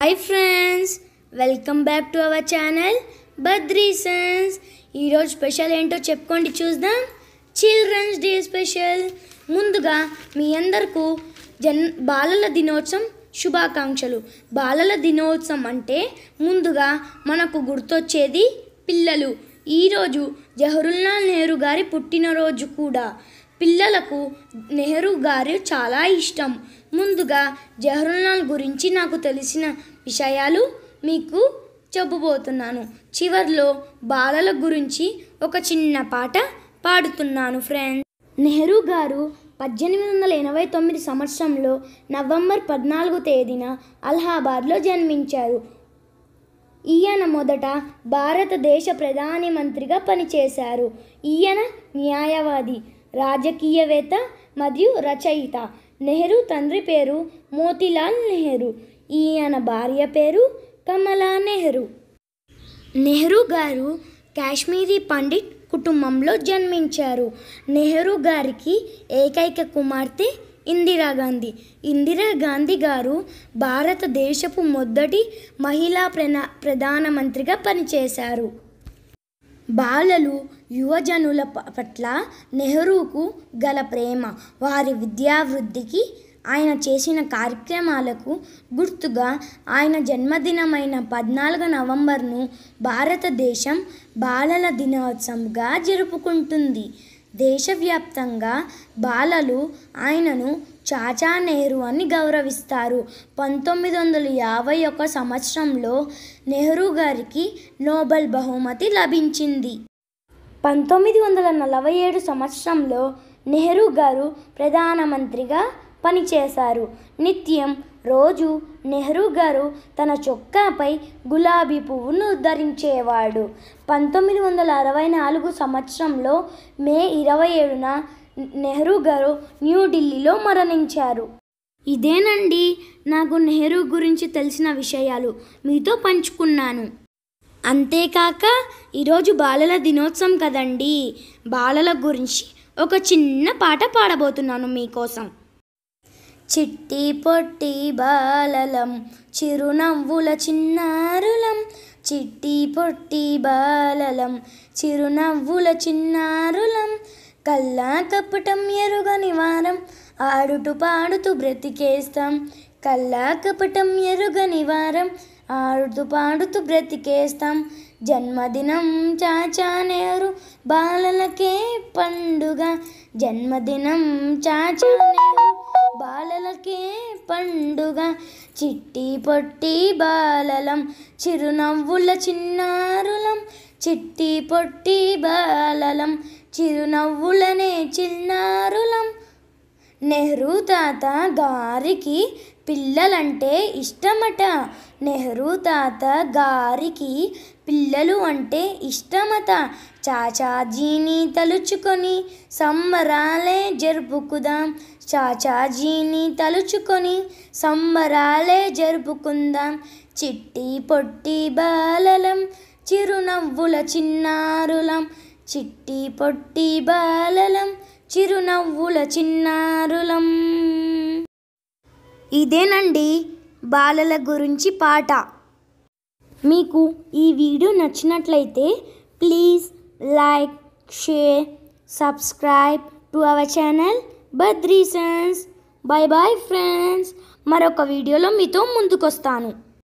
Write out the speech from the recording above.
Hi friends, welcome back to our channel Badri Sons. ఈరోజు special ఏంటో చెప్పుకోండి చూద్దాం. Children's day special. ముందుగా మీ అందరికీ బాలల దినోత్సవం శుభాకాంక్షలు. బాలల దినోత్సవం అంటే ముందుగా మనకు గుర్తొచ్చేది పిల్లలు. ఈరోజు జవహర్లాల్ నెహ్రూ గారి పుట్టినరోజు కూడా. పిల్లలకు నెహ్రూ గారు చాలా ఇష్టం. ముందుగా జవహర్లాల్ గురించి నాకు తెలిసిన విషయాలు మీకు చెప్పబోతున్నాను. చివర్లో బాలల గురించి ఒక చిన్న పాట పాడుతున్నాను ఫ్రెండ్స్. నెహ్రూ గారు 1889 సంవత్సరంలో నవంబర్ 14వ తేదీన అలహాబాద్లో జన్మించారు. ఈయన మొదట భారతదేశ ప్రధానమంత్రిగా పనిచేశారు. ఈయన న్యాయవాది, రాజకీయవేత్త మరియు రచయిత. నెహ్రూ తండ్రి పేరు మోతీలాల్ నెహ్రూ. ఈయన భార్య పేరు కమలా నెహ్రూ. నెహ్రూ గారు కాశ్మీరీ పండిట్ కుటుంబంలో జన్మించారు. నెహ్రూ గారికి ఏకైక కుమార్తె ఇందిరాగాంధీ. ఇందిరాగాంధీ గారు భారతదేశపు మొదటి మహిళా ప్రధానమంత్రిగా పనిచేశారు. బాలలు, యువజనుల పట్ల నెహ్రూకు గల ప్రేమ, వారి విద్యాభివృద్ధికి ఆయన చేసిన కార్యక్రమాలకు గుర్తుగా ఆయన జన్మదినమైన 14 నవంబర్ను భారతదేశం బాలల దినోత్సవంగా జరుపుకుంటుంది. దేశవ్యాప్తంగా బాలలు ఆయనను చాచా నెహ్రూ అని గౌరవిస్తారు. 1951 సంవత్సరంలో నెహ్రూ గారికి నోబెల్ బహుమతి లభించింది. 1947 సంవత్సరంలో నెహ్రూ గారు ప్రధానమంత్రిగా పనిచేశారు. నిత్యం రోజు నెహ్రూ గారు తన చొక్కాపై గులాబీ పువ్వును ధరించేవాడు. 1964 సంవత్సరంలో మే 27న నెహ్రూ గారు న్యూఢిల్లీలో మరణించారు. ఇదేనండి నాకు నెహ్రూ గురించి తెలిసిన విషయాలు మీతో పంచుకున్నాను. అంతేకాక ఈరోజు బాలల దినోత్సవం కదండి, బాలల గురించి ఒక చిన్న పాట పాడబోతున్నాను మీకోసం. చిట్టి పొట్టి బాలలం, చిరునవ్వుల చిన్నారులం, చిట్టి పొట్టి బాలలం, చిరునవ్వుల చిన్నారులం, కల్లా కపటం ఎరుగని వారం, ఆడుతూ పాడుతూ బ్రతికేస్తాం. కల్లా కపటం ఎరుగని వారం, ఆడుతూ పాడుతూ బ్రతికేస్తాం. జన్మదినం చాచా నెహ్రూ, బాలలకే పండుగ. జన్మదినం చాచా నెహ్రూ, బాలలకే పండుగ. చిట్టి పొట్టి బాలలం, చిరునవ్వుల చిన్నారులం, చిట్టి పొట్టి బాలలం, చిరునవ్వులనే చిన్నారులం. నెహ్రూ తాత గారికి పిల్లలంటే ఇష్టమట. నెహ్రూ తాత గారికి పిల్లలు అంటే ఇష్టమట. చాచాజీని తలుచుకొని సంబరాలే జరుపుకుందాం. చాచాజీని తలుచుకొని సంబరాలే జరుపుకుందాం. చిట్టి పొట్టి బాలలం, చిరునవ్వుల చిన్నారులం, చిట్టి పొట్టి బాలలం, చిరునవ్వుల చిన్నారులం. ఇదేనండి బాలల గురించి పాట. మీకు ఈ వీడియో నచ్చినట్లయితే please like, share, subscribe to our channel Badri sons. Bye bye friends. మరొక వీడియోలో మీతో ముందుకొస్తాను.